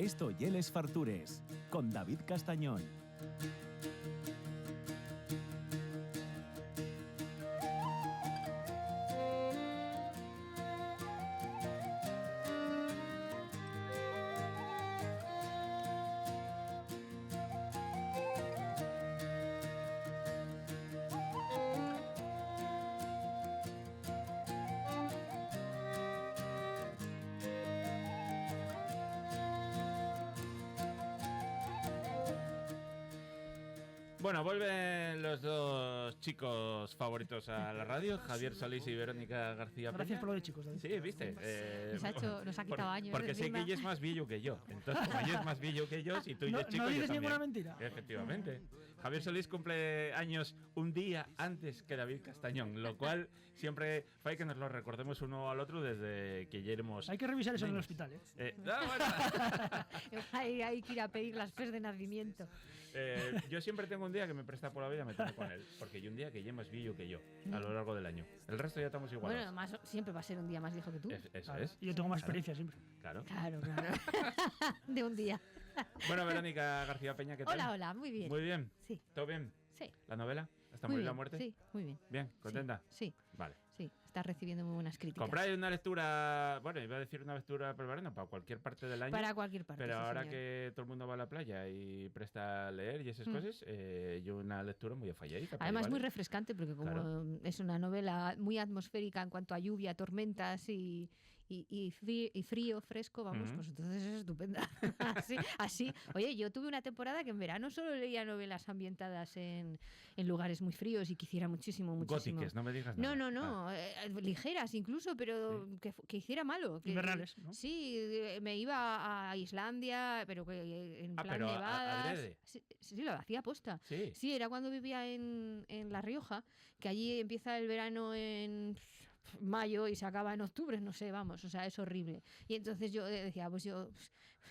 Esto y Les Fartures, con David Castañón. Bueno, vuelven los dos chicos favoritos a la radio, Javier Solís y Verónica García Peña. Gracias por lo de chicos, David. Sí, viste. Nos ha quitado años. Porque sé que ella es más billo que yo. Entonces, como ella es más billo que yo, si tú y yo chico, no yo dices también. ninguna mentira. Efectivamente. Javier Solís cumple años un día antes que David Castañón, lo cual siempre hay que nos lo recordemos uno al otro desde que ya éramos. Hay que revisar eso en el hospital, ¿eh? Bueno. Hay que ir a pedir las fes de nacimiento. Yo siempre tengo un día que me presta por la vida meterme con él, porque hay un día que ya es más billo que yo a lo largo del año. El resto ya estamos igual. Bueno, además siempre va a ser un día más viejo que tú. Eso Claro. es. Y yo tengo más experiencia siempre. Claro. Claro. De un día. Bueno, Verónica García Peña, ¿qué tal? Hola, muy bien. Muy bien. Sí. ¿Todo bien? Sí. ¿La novela? ¿Hasta Muy morir la bien, muerte? Sí, muy bien. Bien, ¿contenta? Sí. Vale. Sí, estás recibiendo muy buenas críticas. Compráis una lectura, bueno, iba a decir una lectura para el verano, para cualquier parte del año. Para cualquier parte, Pero sí, ahora señor. que todo el mundo va a la playa y presta a leer y esas cosas, yo una lectura muy afalladita. Además muy refrescante porque como es una novela muy atmosférica en cuanto a lluvia, tormentas y frío, fresco, vamos, pues entonces es estupenda. así. Oye, yo tuve una temporada que en verano solo leía novelas ambientadas en lugares muy fríos y que hiciera muchísimo. Góticas, no me digas nada. No. Ligeras incluso, pero Sí. que hiciera malo. Invernales, ¿no? Sí, me iba a Islandia, pero que en plan pero nevadas. adrede. Sí, lo hacía aposta. Sí. Era cuando vivía en La Rioja, que allí empieza el verano en mayo y se acaba en octubre, no sé, vamos, o sea, es horrible. Y entonces yo decía, pues yo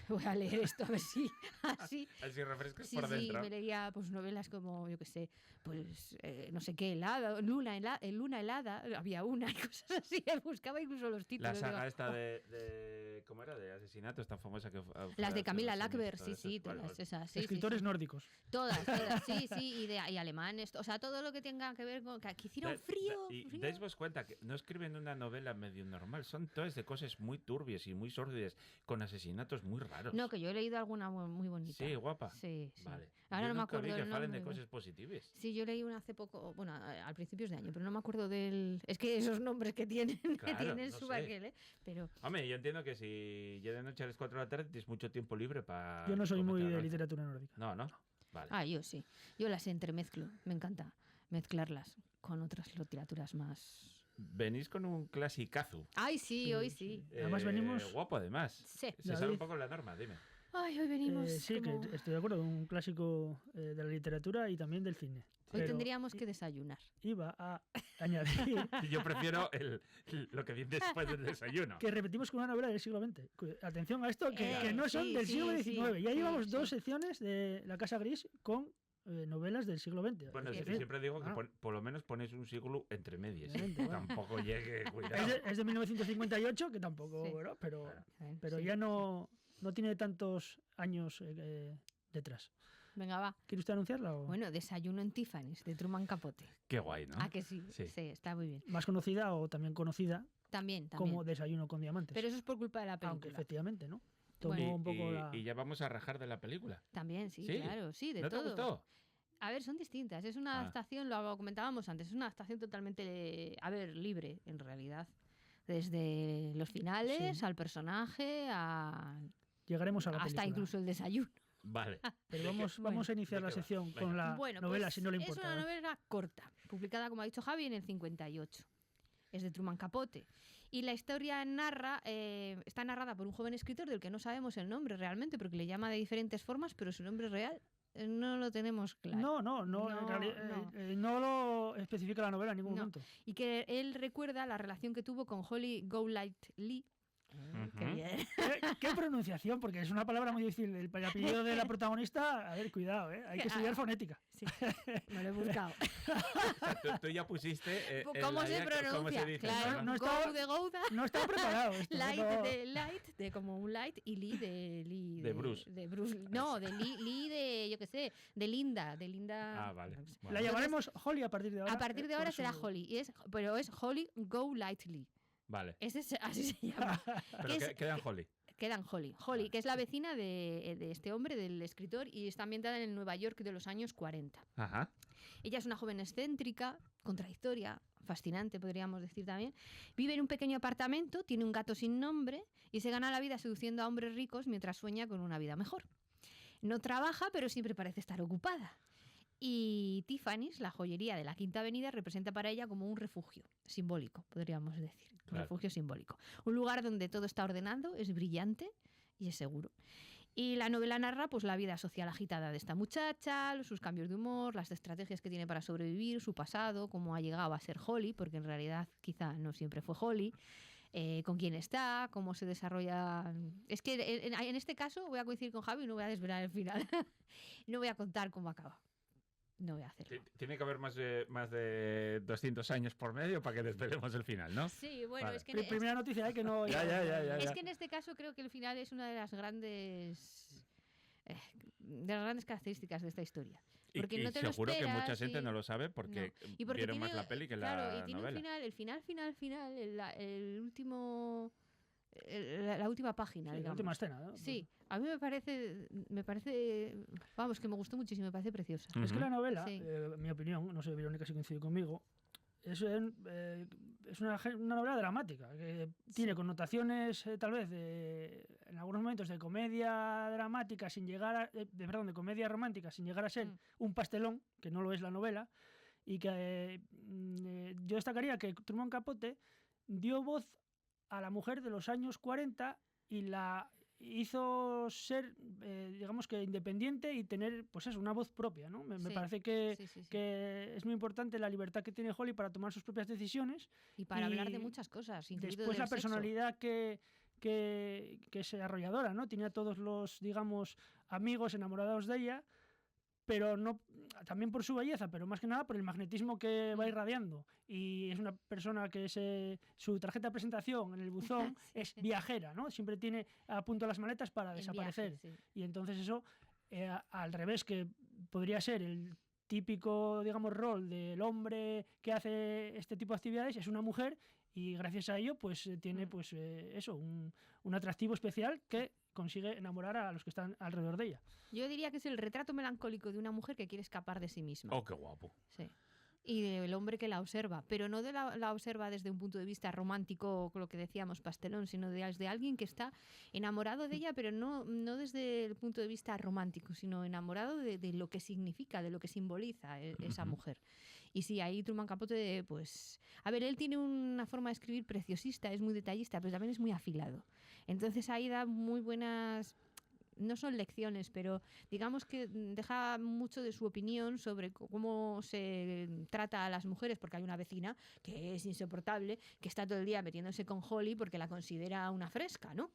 voy a leer esto a ver si así refrescas sí, por dentro. Sí, me leía pues novelas como, yo qué sé, pues no sé qué, luna helada, había una y cosas así, buscaba incluso los títulos. La saga esta de ¿cómo era? De asesinatos tan famosa que las de Camila Lackberg, sí, todas esas. Sí, Escritores nórdicos. Todas, sí, y alemanes, o sea, todo lo que tenga que ver con que hicieron frío. Y dais vos cuenta que no escriben una novela medio normal, son todas de cosas muy turbias y muy sórdidas, con asesinatos muy raros. No, que yo he leído alguna muy bonita. Sí, guapa. Sí. Vale. Ahora yo no me nunca acuerdo vi que del falen nombre. de cosas positivas. Sí, yo leí una hace poco, bueno, al principios de año, pero no me acuerdo del. Es que esos nombres que tienen, Claro, no su sé. aquel, ¿eh? Pero. Hombre, yo entiendo que si ya de noche a las 4 de la tarde tienes mucho tiempo libre para. Yo no soy muy de literatura nórdica. No. Vale. Ah, yo sí. Yo las entremezclo. Me encanta mezclarlas con otras literaturas más. Venís con un clasicazo. Ay, sí, hoy sí. Además venimos. Guapo, además. Sí. Se sale un poco la norma, dime. Ay, hoy venimos. Sí, como... que estoy de acuerdo, un clásico de la literatura y también del cine. Hoy tendríamos que desayunar. Iba a añadir Yo prefiero lo que viene después del desayuno. que repetimos con una novela del siglo XX. Atención a esto, que no son sí, del siglo sí, XIX. sí, Ya llevamos sí. 2 secciones de La Casa Gris con novelas del siglo XX. Bueno, Es sí, decir, siempre digo que por lo menos pones un siglo entre medias. Tampoco llegue, cuidado. es de 1958, que tampoco, Sí. bueno, pero Sí. ya no tiene tantos años detrás. Venga, va. ¿Quiere usted anunciarla? O? Bueno, Desayuno en Tiffany's, de Truman Capote. Qué guay, ¿no? Ah, que sí. Sí, está muy bien. Más conocida o también conocida También. como Desayuno con Diamantes. Pero eso es por culpa de la película. Aunque efectivamente, ¿no? Tomó Bueno. un poco la... Y ya vamos a rajar de la película. También, sí, claro, sí, de ¿No todo. te gustó? A ver, son distintas. Es una adaptación, lo comentábamos antes, es una adaptación totalmente, libre, en realidad. Desde los finales, al personaje, Llegaremos a la película. hasta incluso el desayuno. Vale. Pero vamos a iniciar ¿de la qué va? sección Venga. con la novela, pues si no le importa. Es una novela corta, publicada, como ha dicho Javi, en el 58. Es de Truman Capote. Y la historia está narrada por un joven escritor del que no sabemos el nombre realmente, porque le llama de diferentes formas, pero su nombre real no lo tenemos claro. No, en realidad, no lo especifica la novela en ningún momento. Y que él recuerda la relación que tuvo con Holly Golightly, Qué bien. ¿Qué pronunciación? Porque es una palabra muy difícil. El apellido de la protagonista, a ver, cuidado, hay que estudiar fonética. Sí, me lo he buscado. O sea, tú ya pusiste... ¿Cómo se ¿cómo pronuncia? se dice? Claro, No Go estaba- de Gouda. No estaba preparado esto. Light, de como un light, y Lee De Bruce. De Bruce. No, de Lee de, yo qué sé, de Linda. Ah, vale. no sé. Bueno. La llamaremos Holly a partir de ahora. A partir de por ahora su- será Holly, pero es Holly Go Lightly. Vale. Así se llama. Pero ¿Qué es? quedan Holly. Quedan Holly. Holly, que es la vecina de este hombre, del escritor, y está ambientada en el Nueva York de los años 40. Ajá. Ella es una joven excéntrica, contradictoria, fascinante, podríamos decir también. Vive en un pequeño apartamento, tiene un gato sin nombre y se gana la vida seduciendo a hombres ricos mientras sueña con una vida mejor. No trabaja, pero siempre parece estar ocupada. Y Tiffany's, la joyería de la Quinta Avenida, representa para ella como un refugio simbólico, podríamos decir. Un Claro. refugio simbólico. Un lugar donde todo está ordenado, es brillante y es seguro. Y la novela narra pues, la vida social agitada de esta muchacha, sus cambios de humor, las estrategias que tiene para sobrevivir, su pasado, cómo ha llegado a ser Holly, porque en realidad quizá no siempre fue Holly, con quién está, cómo se desarrolla... Es que en este caso voy a coincidir con Javi y no voy a desvelar el final. No voy a contar cómo acaba. No voy a hacerlo. Tiene que haber más de 200 años por medio para que desvelemos el final, ¿no? Sí, bueno, Vale. es que... Primera noticia, que no... Ya. Es que en este caso creo que el final es una de las grandes características de esta historia. Porque y no te lo seguro que esperas mucha gente y- no lo sabe porque, No. Y porque vieron más tiene- la peli que claro, la y tiene novela. un final, el último... La última página, Sí, la digamos. última escena, ¿no? Sí, a mí me parece, vamos, que me gustó muchísimo, me parece preciosa. Es que la novela, Sí. mi opinión, no sé, Verónica si coincide conmigo, es una novela dramática, que tiene connotaciones tal vez en algunos momentos de comedia dramática sin llegar a, perdón, de comedia romántica sin llegar a ser un pastelón, que no lo es la novela, y que yo destacaría que Truman Capote dio voz a la mujer de los años 40 y la hizo ser, digamos que independiente y tener, pues eso, una voz propia, ¿no? Me Sí, parece que, Sí. que es muy importante la libertad que tiene Holly para tomar sus propias decisiones. Y para hablar de y muchas cosas, incluido Después la del sexo. personalidad que es arrolladora, ¿no? Tiene a todos los, digamos, amigos enamorados de ella, pero no también por su belleza, pero más que nada por el magnetismo que va irradiando. Y es una persona que su tarjeta de presentación en el buzón Sí. es viajera, ¿no? Siempre tiene a punto las maletas para En desaparecer. viaje, sí. Y entonces eso, al revés, que podría ser el típico, digamos, rol del hombre que hace este tipo de actividades, es una mujer y gracias a ello pues tiene pues eso, un atractivo especial que consigue enamorar a los que están alrededor de ella. Yo diría que es el retrato melancólico de una mujer que quiere escapar de sí misma. Oh, qué guapo. Sí. Y del hombre que la observa, pero no la observa desde un punto de vista romántico, lo que decíamos, pastelón, sino de alguien que está enamorado de ella, pero no desde el punto de vista romántico, sino enamorado de lo que significa, de lo que simboliza esa mujer. Y sí, ahí Truman Capote, pues... A ver, él tiene una forma de escribir preciosista, es muy detallista, pero también es muy afilado. Entonces ahí da muy buenas... No son lecciones, pero digamos que deja mucho de su opinión sobre cómo se trata a las mujeres, porque hay una vecina que es insoportable, que está todo el día metiéndose con Holly porque la considera una fresca, ¿no?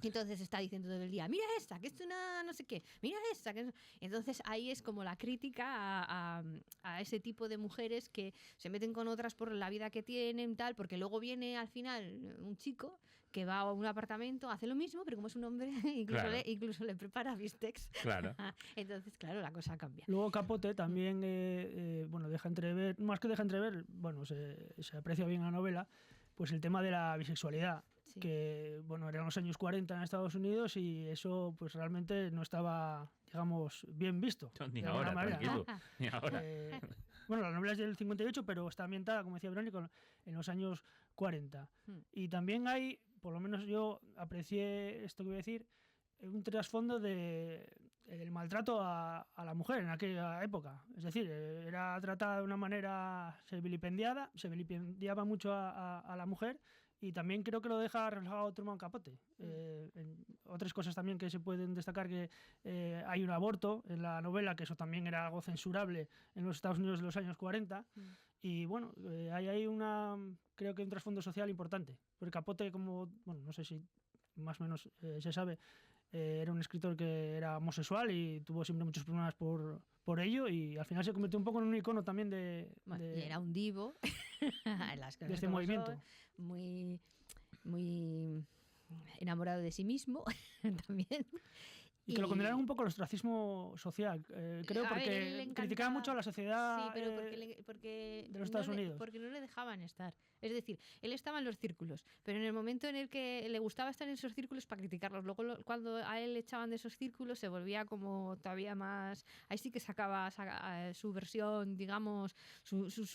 Entonces está diciendo todo el día, mira esta, que es una no sé qué, mira esta. Que es... Entonces ahí es como la crítica a ese tipo de mujeres que se meten con otras por la vida que tienen, tal, porque luego viene al final un chico que va a un apartamento, hace lo mismo, pero como es un hombre, incluso le prepara bistecs. Claro. Entonces, claro, la cosa cambia. Luego Capote también, bueno, deja entrever, más que deja entrever, bueno, se aprecia bien en la novela, pues el tema de la bisexualidad. Sí. Que bueno, eran los años 40 en Estados Unidos y eso pues realmente no estaba, digamos, bien visto. No, ni de ahora, alguna manera, tranquilo. ¿no? Ni ahora. Bueno, la novela es del 58, pero está ambientada, como decía Verónica, en los años 40. Y también hay, por lo menos yo aprecié esto que voy a decir, un trasfondo del maltrato a la mujer en aquella época. Es decir, era tratada de una manera, se vilipendiaba mucho a la mujer. Y también creo que lo deja reflejado Truman Capote. En otras cosas también que se pueden destacar, que hay un aborto en la novela, que eso también era algo censurable en los Estados Unidos de los años 40. Y bueno, hay creo que un trasfondo social importante. Porque Capote, como, bueno, no sé si más o menos se sabe, era un escritor que era homosexual y tuvo siempre muchos problemas por ello, y al final se convirtió un poco en un icono también Y era un divo las de este movimiento. son, muy, muy enamorado de sí mismo también. Y que lo condenaron un poco al ostracismo social, creo, A ver, porque él criticaba mucho a la sociedad Sí, pero porque de los Estados Unidos. Porque no le dejaban estar. Es decir, él estaba en los círculos, pero en el momento en el que le gustaba estar en esos círculos para criticarlos, luego cuando a él le echaban de esos círculos se volvía como todavía más... Ahí sí que sacaba su versión, digamos,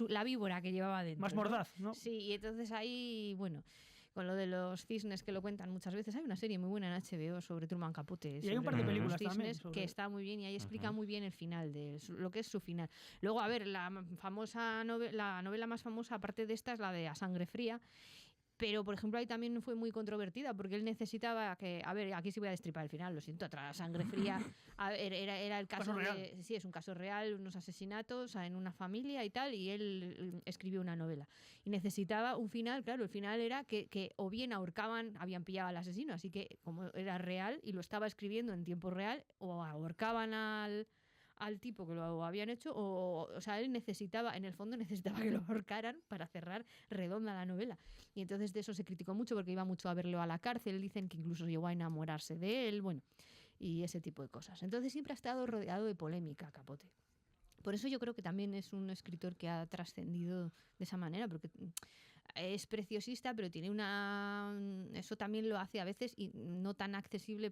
la víbora que llevaba dentro. Más mordaz, ¿no? Sí, y entonces ahí, bueno... Con lo de los cisnes que lo cuentan muchas veces. Hay una serie muy buena en HBO sobre Truman Capote. Y hay un par de sobre películas los también. cisnes que está muy bien y ahí explica muy bien el final, lo que es su final. Luego, a ver, la novela más famosa, aparte de esta, es la de A Sangre Fría. Pero, por ejemplo, ahí también fue muy controvertida porque él necesitaba que... A ver, aquí sí voy a destripar el final, lo siento, tras Sangre Fría. A ver, era el caso de... Sí, es un caso real, unos asesinatos en una familia y tal, y él escribió una novela. Y necesitaba un final, claro, el final era que o bien ahorcaban, habían pillado al asesino, así que como era real y lo estaba escribiendo en tiempo real, o ahorcaban al tipo que lo habían hecho, o sea, él necesitaba, en el fondo necesitaba que lo ahorcaran para cerrar redonda la novela. Y entonces de eso se criticó mucho porque iba mucho a verlo a la cárcel, dicen que incluso llegó a enamorarse de él, bueno, y ese tipo de cosas. Entonces siempre ha estado rodeado de polémica, Capote. Por eso yo creo que también es un escritor que ha trascendido de esa manera, porque es preciosista, pero tiene eso también lo hace a veces y no tan accesible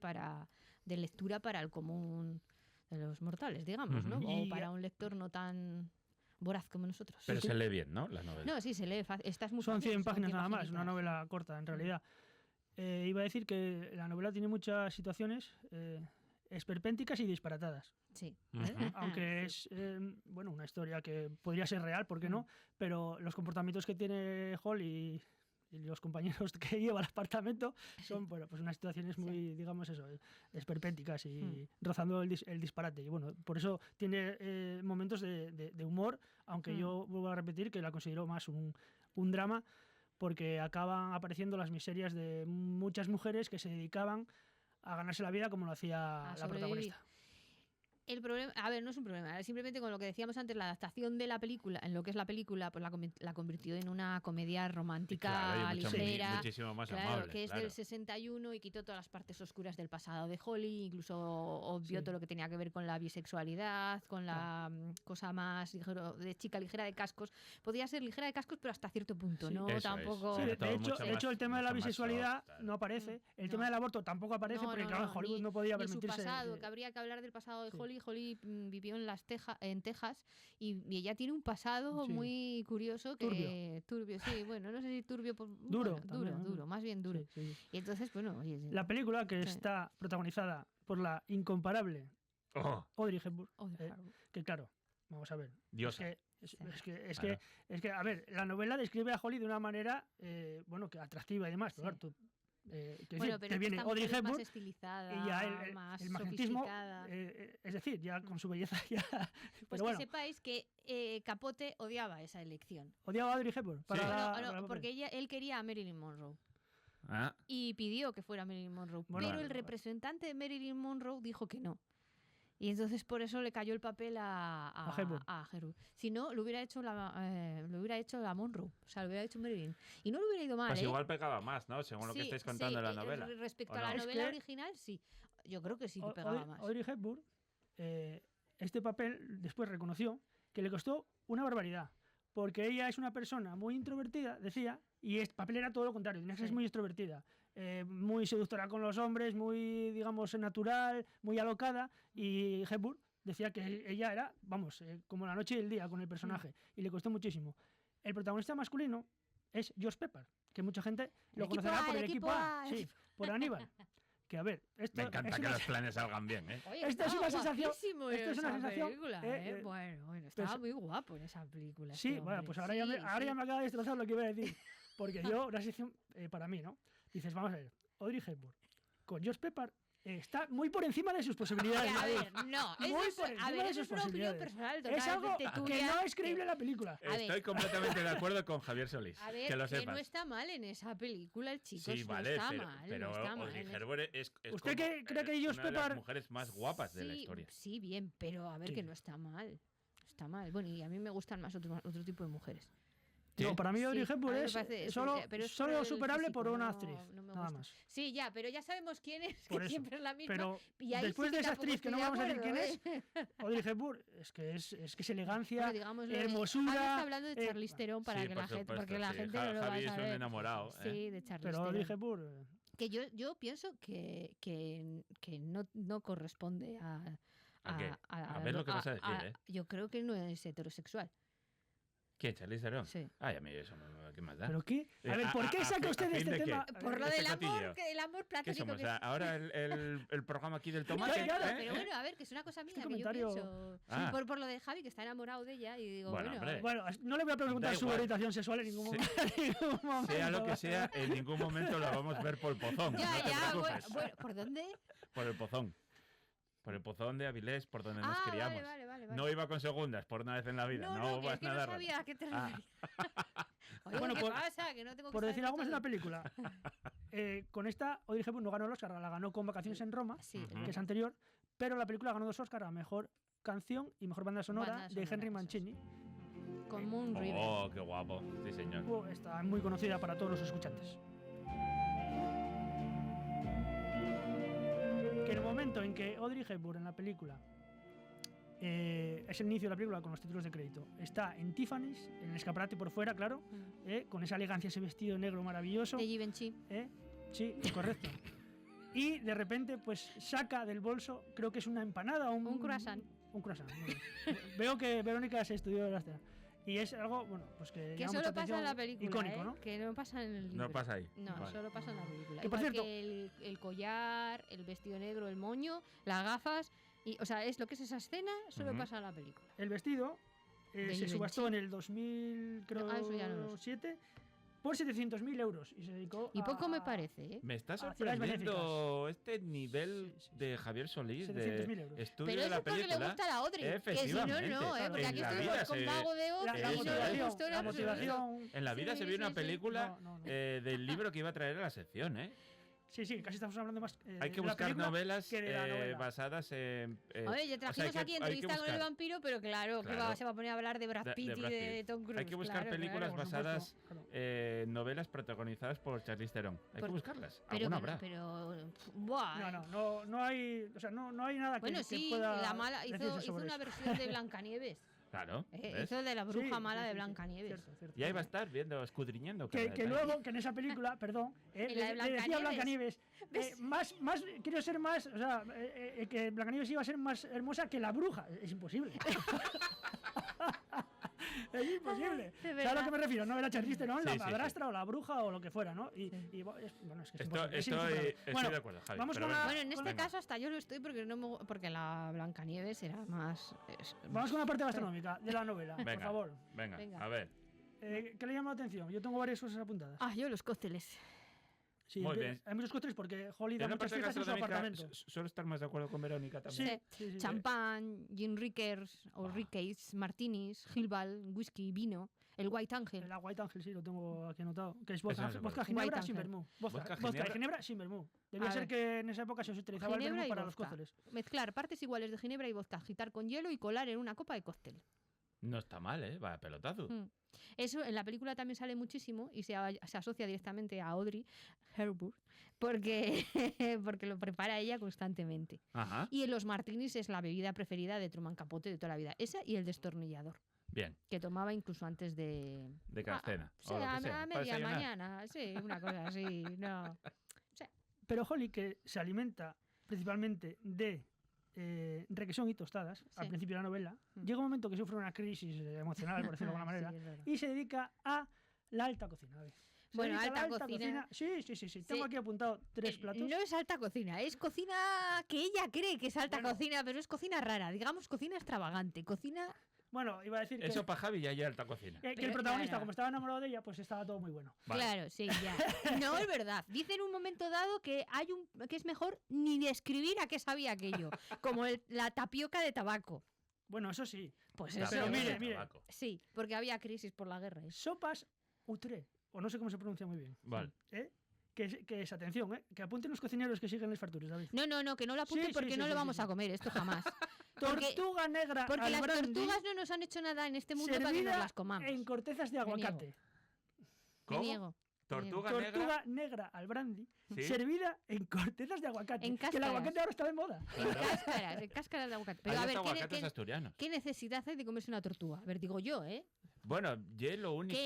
de lectura para el común de los mortales, digamos, ¿no? O para un lector no tan voraz como nosotros. Pero se lee bien, ¿no? La novela. No, sí, se lee fácil. Son 100 páginas nada más, una novela corta, en realidad. Iba a decir que la novela tiene muchas situaciones esperpénticas y disparatadas. Sí. Aunque es bueno, una historia que podría ser real, ¿por qué no? Pero los comportamientos que tiene Hall y los compañeros que lleva al apartamento son, bueno, pues unas situaciones muy, digamos eso, esperpénticas y rozando el disparate. Y bueno, por eso tiene momentos de humor, aunque yo vuelvo a repetir que la considero más un drama, porque acaban apareciendo las miserias de muchas mujeres que se dedicaban a ganarse la vida como lo hacía la protagonista. El problema, a ver, no es un problema, simplemente con lo que decíamos antes, la adaptación de la película, en lo que es la película, pues la convirtió en una comedia romántica, ligera, muchísimo más claro, amable, que es del 61 y quitó todas las partes oscuras del pasado de Holly, incluso obvió todo lo que tenía que ver con la bisexualidad, con la cosa más de chica ligera de cascos. Podía ser ligera de cascos, pero hasta cierto punto, ¿no? Tampoco... Sí, de hecho, el tema de la bisexualidad no aparece, el tema del aborto tampoco aparece, porque claro, en Hollywood no podía permitirse... Su pasado, que habría que hablar del pasado de Holly. Holly vivió en Texas y ella tiene un pasado muy curioso, turbio, sí, bueno, no sé si turbio, duro, más bien duro. Sí. Y entonces, bueno, la película que está protagonizada por la incomparable Audrey Hepburn, que claro, vamos a ver, Diosa. Es que, a ver, la novela describe a Holly de una manera, bueno, que atractiva y demás, pero claro, pero te viene Audrey Hepburn más estilizada, y ya más el magnetismo, sofisticada. es decir, ya con su belleza ya... Pues pero bueno, que sepáis que Capote odiaba esa elección. Odiaba a Audrey Hepburn. Porque él quería a Marilyn Monroe. Ah. Y pidió que fuera Marilyn Monroe. Pero el representante de Marilyn Monroe dijo que no. Y entonces por eso le cayó el papel a Hepburn. Si no, lo hubiera hecho la Monroe. O sea, lo hubiera hecho Marilyn. Y no le hubiera ido mal. Pues igual pegaba más, ¿no? Según lo que estáis contando en la novela. Respecto a la novela original, sí. Yo creo que sí que pegaba más. Audrey Hepburn, este papel después reconoció que le costó una barbaridad. Porque ella es una persona muy introvertida, decía, y el papel era todo lo contrario. Tenía que ser muy extrovertida. Muy seductora con los hombres, muy, digamos, natural, muy alocada, y Hepburn decía que ella era, vamos, como la noche y el día con el personaje, y le costó muchísimo. El protagonista masculino es George Pepper, que mucha gente lo conocerá por el equipo A, sí, por Aníbal. Que a ver, me encanta que los planes salgan bien, ¿eh? Oye, esto es una sensación. Esto es una sensación. Bueno, estaba muy guapo en esa película. Sí, bueno, pues ahora ya me acaba de destrozar lo que iba a decir. Porque yo, una sección para mí, ¿no? Dices, vamos a ver, Audrey Hepburn con George Pepper está muy por encima de sus posibilidades. A David. ver, no, Muy eso por es, encima de eso sus es una opinión posibilidades. personal Es algo totalmente que tuya. no es creíble en la película. A ver. Estoy completamente de acuerdo con Javier Solís. A ver, que lo que sepas. no está mal en esa película el chico, Sí, vale, no está pero, mal, pero no está mal. Audrey Hepburn es ¿Usted como, cree que ellos una de las Pepper- mujeres más guapas de la Sí, historia? Sí, bien, pero a ver Sí. que no está mal. Está mal. Bueno, y a mí me gustan más otro tipo de mujeres. ¿Sí? No, para mí Audrey Sí, Hepburn a mí me es parece- solo, pero es por solo el superable físico, por una no- actriz. no me nada gusta. más. Sí, ya, pero ya sabemos quién es, Por que eso. siempre es la misma. Pero y ahí después sí de esa tampoco actriz, que no estoy de vamos a decir quién acuerdo, es, Audrey Hepburn, es que es elegancia, Bueno, digámoslo, hermosura. está hablando de eh, Charlize Theron para Sí, que por la gente, supuesto, porque la sí. gente no lo va a Javi es un saber. enamorado, Sí, de Charlize pero Audrey Theron. Hepburn, Que yo pienso que no corresponde ¿A qué? A ver lo que vas a decir, Yo creo que no es heterosexual. ¿Quién? ¿Charlize Theron? Sí. Ay, a mí eso ¿qué más da? ¿pero qué? A ver, ¿a- ¿por qué a saca fin- usted a fin este de qué? tema? Por lo Este del amor, cotillo. que el amor ¿Qué platónico somos? que es. ¿Ahora el programa aquí del tomate? Claro, Pero bueno, a ver, que es una cosa mía que yo comentario- pienso. Ah. Por lo de Javi, que está enamorado de ella, y digo, Bueno, bueno, hombre. Bueno, no le voy a preguntar Da su igual. orientación sexual en ningún Sí. momento. en ningún momento. Sea lo que sea, en ningún momento la vamos a ver por el pozón. ya, no te ya, preocupes. bueno, ¿por dónde? Por el pozón. Por el pozón de Avilés, por donde nos criamos. Vale. No iba con segundas por una vez en la vida. No, que vas es que no nada raro. sabía a qué te Ah. referías. Oye, Bueno, ¿qué por- pasa? Que no tengo que Por decir saberlo algo más de todo. la película. Con esta, Audrey Hepburn no ganó el Oscar, la ganó con Vacaciones en Roma, Sí, Ujú. que es anterior, pero la película ganó 2 Oscars a Mejor Canción y Mejor Banda Sonora Banda de sonora, Henry eso Mancini. con Moon River. Oh, qué guapo. Sí, señor. Está muy conocida para todos los escuchantes. Que en el momento en que Audrey Hepburn en la película es el inicio de la película con los títulos de crédito, está en Tiffany's, en el escaparate por fuera, claro, con esa elegancia, ese vestido negro maravilloso. De Givenchy. Sí, correcto. Y de repente, pues saca del bolso, creo que es una empanada o Un croissant. Un croissant. Muy bien. Veo que Verónica se estudió de la escena. Y es algo, bueno, pues que. Que llama solo mucha pasa en la atención, película, icónico, ¿no? Que no pasa en el libro. No pasa ahí. No, Vale. solo pasa en la película. Que, por Igual cierto- que el collar, el vestido negro, el moño, las gafas. Y, o sea, es lo que es esa escena, solo Ujú. pasa en la película. El vestido De se Givenchy. subastó en el 2007 por 700.000 euros. Y se dedicó Y poco me a parece, ¿eh? Me está ciudades sorprendiendo este nivel Sí, sí, sí. de Javier Solís 700.000 de euros. estudio Pero de eso la es porque le película. gusta la Audrey. Que si no, Efectivamente. no, ¿eh? Porque En aquí la estuvimos vida con se- Mago de Oz La y no Eso le es. gustó en la absoluto. motivación. En la vida Sí, se vio sí, una sí. película No, no. del libro que iba a traer a la sección, ¿eh? Sí, casi estamos hablando más. Hay que de la buscar película novelas que de la novela. basadas en... Oye, ya trajimos aquí entrevista con el vampiro, pero claro, que Claro. se va a poner a hablar de Brad De Pitt y Brad de Pitt. Tom Cruise. Hay que buscar claro, películas por basadas supuesto, claro. en novelas protagonizadas por Charlize Theron. Hay que Por- buscarlas. Pero, Alguna habrá. buah. No hay. O sea, no hay nada que, Bueno, que sí, pueda. la mala decirse hizo sobre una eso. versión de Blancanieves. Claro. ¿ves? Hizo de la bruja Sí, mala sí, de sí, sí. Blancanieves. Cierto. Y ahí va a estar viendo, escudriñando. cada Que detalle. luego, que en esa película, perdón, En la de le decía a Blancanieves. Blancanieves, quiero ser más, o sea, que Blancanieves iba a ser más hermosa que la bruja. Es imposible. Es imposible. Es ¿Sabes a verdad. lo que me refiero? No era Charlize Theron, Sí, la sí, sí. madrastra o la bruja o lo que fuera, ¿no? Y bueno, es que es imposible, es insuperable. Estoy Bueno, de acuerdo, Javi. vamos pero con la- venga. Bueno, en este Venga. caso hasta yo lo estoy porque porque la Blancanieves era más... Vamos con la parte gastronómica de la novela, por Venga, favor. Venga, Venga. a ver. ¿Qué le llama la atención? Yo tengo varias cosas apuntadas. Ah, yo los cócteles. Sí, muy bien. hay muchos cócteles porque Holly En da la muchas parte fiestas en su gastronómica apartamento. suelo estar más de acuerdo con Verónica Sí, también. sí. Champán, gin rickers o rickets, martinis, Hillball, whisky, vino, el White Angel. El White Angel sí lo tengo aquí anotado. Que es Eso vodka, no sé vodka cuál es. ginebra White sin Angel. vermú. Vodka, Vodka ginebra. y ginebra sin vermú. Debía A ser ver. que en esa época se utilizaba el Ginebra vermú y para los vodka. cócteles. Mezclar partes iguales de ginebra y vodka, agitar con hielo y colar en una copa de cóctel. No está mal, ¿eh? Va, pelotazo. Mm. Eso en la película también sale muchísimo y se asocia directamente a Audrey Hepburn porque, porque lo prepara ella constantemente. Ajá. Y en los martinis es la bebida preferida de Truman Capote de toda la vida. Esa y el destornillador, Bien, que tomaba incluso antes de... de cada cena. Sí, o lo que a sea, para media desayunar. mañana, sí, una cosa así, no. Pero Holly, que se alimenta principalmente de requesón y tostadas al Sí. principio de la novela, Mm. llega un momento que sufre una crisis emocional, por decirlo de alguna manera, Sí, es verdad. y se dedica a la alta cocina. A ver, se Bueno, dedica a la alta cocina. Sí. Tengo aquí apuntado 3 platos. No es alta cocina, es cocina que ella cree que es alta Bueno. cocina, pero es cocina rara, digamos cocina extravagante, cocina Bueno, iba a decir Eso para Javi ya alta cocina. que el Pero, protagonista, claro. como estaba enamorado de ella, pues estaba todo muy bueno. Vale. Claro, sí, ya. No es verdad. Dice en un momento dado que que es mejor ni describir a qué sabía aquello, como la tapioca de tabaco. Bueno, eso sí. Pues Tapioca eso. Pero mire, de mire. tabaco. Sí, porque había crisis por la guerra. Sopas Utré, o no sé cómo se pronuncia muy bien. Vale. ¿Eh? Que es, atención, que apunten los cocineros que siguen les fartures, David. No, que no lo apunte Sí, sí, porque sí, no sí, lo sí, vamos sí. a comer, esto jamás. Porque, Tortuga negra porque al las brandy tortugas no nos han hecho nada en este mundo para que nos servida las comamos. en cortezas de Me niego. aguacate. Me ¿Cómo? niego. Tortuga Tortuga negra. negra al brandy Sí. servida en cortezas de aguacate. En que el cáscaras. aguacate ahora está de moda. En cáscaras de aguacate. Pero Hay a ver, hasta aguacates asturianos. ¿qué necesidad hay de comerse una tortuga? A ver, digo yo, ¿eh? Bueno, y lo único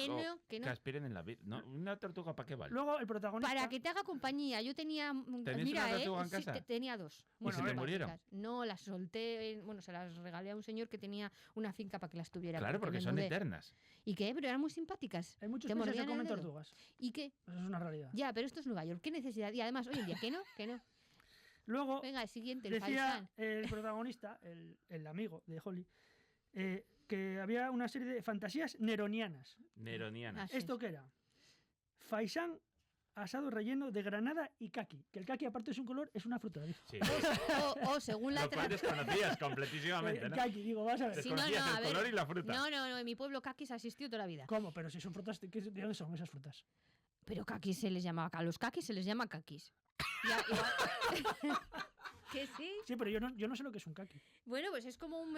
Que no. que aspiren en la vida. ¿No? ¿Una tortuga para qué vale? Luego el protagonista. Para que te haga compañía. Yo tenía. ¿Tenías Mira, una tortuga en sí, casa? tenía dos. ¿Y Bueno, se a te ver, murieron? No, las solté. Bueno, se las regalé a un señor que tenía una finca para que las tuviera. Claro, porque me son mudé. eternas. ¿Y qué? Pero eran muy simpáticas. Hay muchos te países que mordían el comen dedo. tortugas. ¿Y qué? Eso es una realidad. Ya, pero esto es Nueva York. ¿Qué necesidad? Y además, hoy en día, que no. Luego Venga, el siguiente, el decía faisán. el protagonista, el amigo de Holly, que había una serie de fantasías neronianas. Neronianas. Así ¿Esto es. qué era? Faisán asado relleno de granada y caqui. Que el caqui, aparte de su color, es una fruta. David. Sí. O según la Lo cual desconocías completísimamente, El ¿no? caqui, digo, vas a ver. Sí, no, Desconocías a el ver. color y la fruta. No, en mi pueblo caquis asistió toda la vida. ¿Cómo? Pero si son frutas, ¿de dónde son esas frutas? Pero caquis se les llamaba, a los caquis se les llama caquis. ¿Que sí? Sí, pero yo no sé lo que es un caqui. Bueno, pues es como un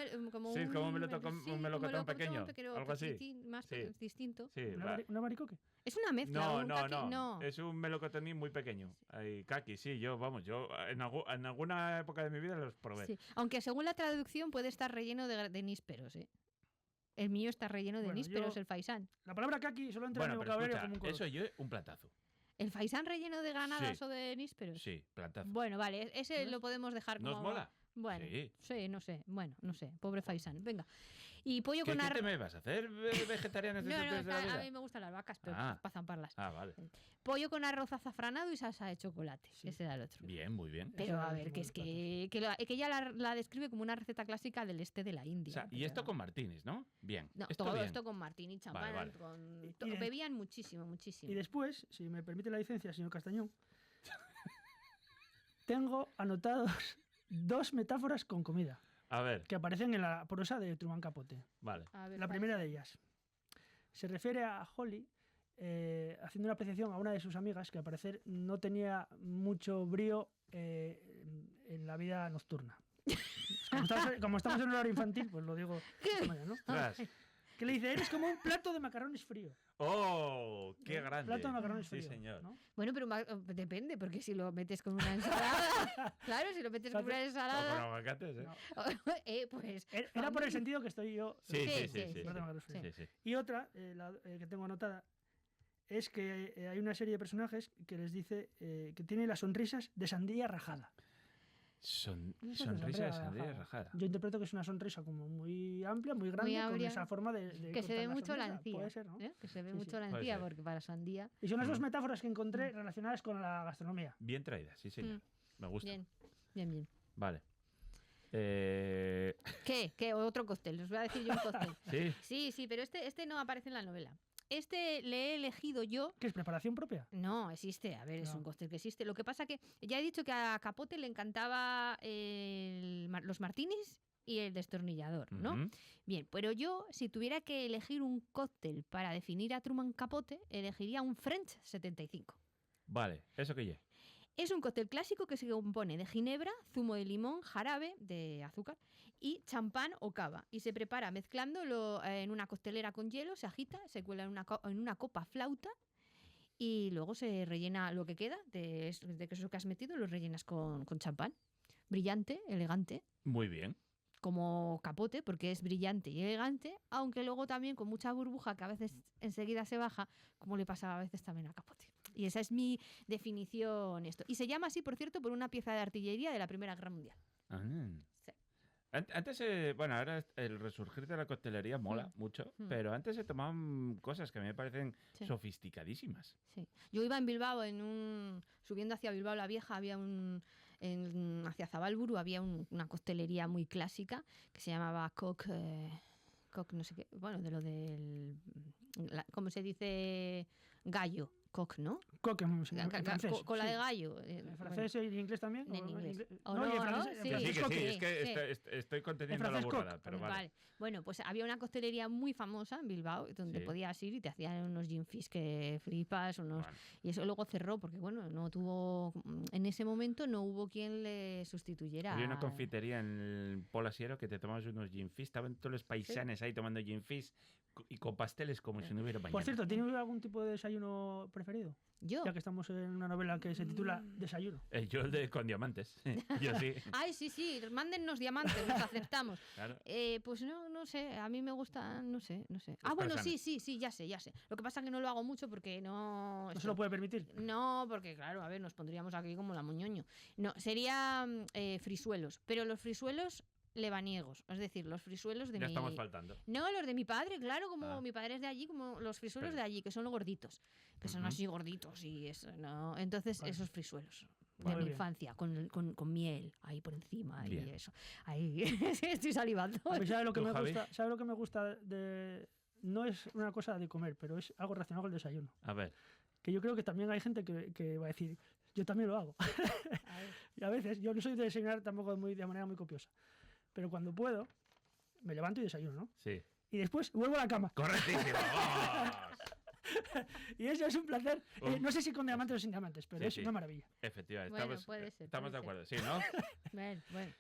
Sí, es como un melocotón pequeño, algo así. Más Sí. distinto. Sí, ¿Una maricoque? Es una mezcla. No, un no, caqui- no. Es un melocotoní muy pequeño. Hay kaki, sí, yo en alguna época de mi vida los probé. Sí. Aunque según la traducción puede estar relleno de nísperos, ¿eh? El mío está relleno de Bueno, nísperos, yo- el faisán. La palabra caqui solo entra Bueno, en mi pero vocabulario escucha, como un color. eso yo un platazo. ¿El faisán relleno de granadas Sí. o de nísperos? Sí, platazo. Bueno, vale, ese ¿No? lo podemos dejar como... ¿Nos mola? Bueno, Sí. sí, no sé. Bueno, no sé. Pobre faisán. Venga. Y pollo ¿Qué, con ¿Qué arroz. te me vas a hacer vegetariana No, desde de la a vida? mí me gustan las vacas, pero Ah. para zamparlas. Ah, vale. Pollo con arroz azafranado y salsa de chocolate. Sí. Ese era el otro. Bien, muy bien. Pero Eso a es ver, un que es buen que ella la describe como una receta clásica del este de la O India. sea, y esto con martinis, ¿no? Bien. No, esto todo bien. esto con martini y champán. Vale. Y de- Bebían muchísimo, muchísimo. Y después, si me permite la licencia, señor Castañón, tengo anotados 2 metáforas con comida A ver, que aparecen en la prosa de Truman Capote. vale. A ver, La primera de ellas se refiere a Holly haciendo una apreciación a una de sus amigas que al parecer no tenía mucho brío en la vida nocturna. Como estamos en un horario infantil, pues lo digo de esta manera, ¿no? Tras. Que le dice, eres como un plato de macarrones frío. ¡Oh! ¡Qué grande! Plato de macarrones Sí, frío. señor. ¿no? Bueno, pero depende, porque si lo metes con una ensalada. Claro, si lo metes con una O con ensalada. aguacates, ¿eh? No. Pues. Era por el sentido que estoy yo. Sí, sí, Sí, sí. sí, sí, plato de macarrones fríos. sí, sí. Y otra, que tengo anotada, es que hay una serie de personajes que les dice que tiene las sonrisas de sandía rajada. No sé, Sonrisa de sandía sandía rajada. rajada. Yo interpreto que es una sonrisa como muy amplia, muy grande, con amplia. esa forma de Que se ve cortar mucho la sonrisa. encía. Puede ser, ¿no? Que se ve Sí, mucho sí. la Puede encía, ser. porque para sandía. Y son las 2 Mm. metáforas que encontré relacionadas con la gastronomía. Bien traída, sí, señor. Me gusta. Bien, bien, bien. Vale. ¿Qué? Otro cóctel. Os voy a decir yo un cóctel. Sí. Sí, pero este no aparece en la novela. Este le he elegido yo. ¿Qué es preparación propia? No, existe. A ver, es No. un cóctel que existe. Lo que pasa que ya he dicho que a Capote le encantaba los martinis y el destornillador, ¿no? Ujú. Bien, pero yo, si tuviera que elegir un cóctel para definir a Truman Capote, elegiría un French 75. Vale, ¿eso qué es? Es un cóctel clásico que se compone de ginebra, zumo de limón, jarabe de azúcar y champán o cava. Y se prepara mezclándolo en una costelera con hielo, se agita, se cuela en una copa flauta y luego se rellena lo que queda de eso que has metido, lo rellenas con champán. Brillante, elegante, Muy bien. como Capote, porque es brillante y elegante, aunque luego también con mucha burbuja que a veces enseguida se baja, como le pasa a veces también a Capote. Y esa es mi definición esto. Y se llama así, por cierto, por una pieza de artillería de la Primera Guerra Mundial. Ah. Sí. Antes, bueno, ahora el resurgir de la coctelería mola mucho, pero antes se tomaban cosas que a mí me parecen Sí. sofisticadísimas. Sí. Yo iba en Bilbao, subiendo hacia Bilbao la Vieja, había hacia Zabalburu había una coctelería muy clásica que se llamaba Coq, no sé qué. Bueno, de lo del... ¿Cómo se dice? Gallo. Coq, ¿no? Coque, en francés. Cola sí. de gallo. ¿En francés y en inglés también? En ¿O inglés. No, ¿O no, y en no? francés, Sí. en francés Sí, coque. es que Sí. estoy conteniendo En la francés, burrada, pero vale. Bueno, pues había una costelería muy famosa en Bilbao donde Sí. podías ir y te hacían unos gin fish que flipas, Bueno, y eso luego cerró porque bueno, no tuvo en ese momento no hubo quien le sustituyera. había una confitería en el Polo Asiero que te tomabas unos gin fizz, estaban todos los paisanes ahí tomando gin fizz y con pasteles como si no hubiera mañana. Por cierto, ¿tienes algún tipo de desayuno preferido? Yo. Ya que estamos en una novela que se titula Desayuno. Yo el de con diamantes. Yo sí. Ay, sí, mándennos diamantes, los aceptamos. Claro. Pues no sé, a mí me gusta, no sé. Ah, bueno, croissants. sí, ya sé. Lo que pasa es que no lo hago mucho porque no... ¿No se lo puede permitir? No, porque claro, a ver, nos pondríamos aquí como la moñoño. No, sería frisuelos, pero los frisuelos lebaniegos, es decir, los frisuelos de Ya mi... estamos faltando. No, los de mi padre, claro, como Ah. mi padre es de allí, como los frisuelos Pero- de allí, que son los gorditos, que son Ujú. así gorditos y eso, ¿no? Entonces, Vale. esos frisuelos de Muy mi bien. infancia, con miel ahí por encima Bien. y eso. Ahí estoy salivando. A mí, ¿sabes lo que ¿Tú, me Javi? gusta? ¿Sabes lo que me gusta de...? No es una cosa de comer, pero es algo relacionado con el desayuno. A ver. Que yo creo que también hay gente que va a decir, yo también lo hago. A ver. Y a veces, yo no soy de desayunar tampoco de manera muy copiosa. Pero cuando puedo, me levanto y desayuno, ¿no? Sí. Y después vuelvo a la cama. Correctísimo. ¡Vamos! Y eso es un placer. Un- No sé si con diamantes o sin diamantes, pero Sí, es sí. una maravilla. Efectivamente. Bueno, estamos puede ser, estamos de puede acuerdo. Sí, ¿no? Bueno.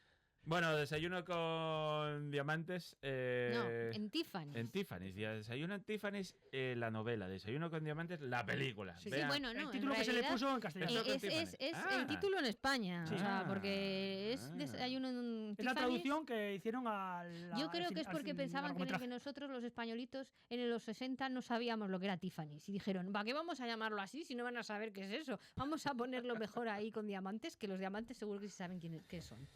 Bueno, desayuno con diamantes. No, en Tiffany. En Tiffany's. Desayuno en Tiffany's, la novela. Desayuno con diamantes, la película. Sí, Vean. bueno, no, el en título que se le realidad, puso en castellano. Eso con es Tiffany. el Ah. título en España, Sí. o sea, Ah. porque es Ah. desayuno en Es la Tiffany's. traducción que hicieron al. Yo creo que es porque pensaban que nosotros los españolitos en los 60 no sabíamos lo que era Tiffany's y dijeron, ¿para qué vamos a llamarlo así si no van a saber qué es eso? Vamos a ponerlo mejor ahí con diamantes, que los diamantes seguro que sí saben qué son.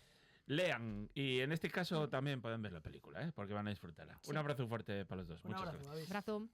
Lean. Y en este caso también pueden ver la película, ¿eh? Porque van a disfrutarla. Sí. Un abrazo fuerte para los dos. Un Muchas abrazo, gracias. David. Abrazo.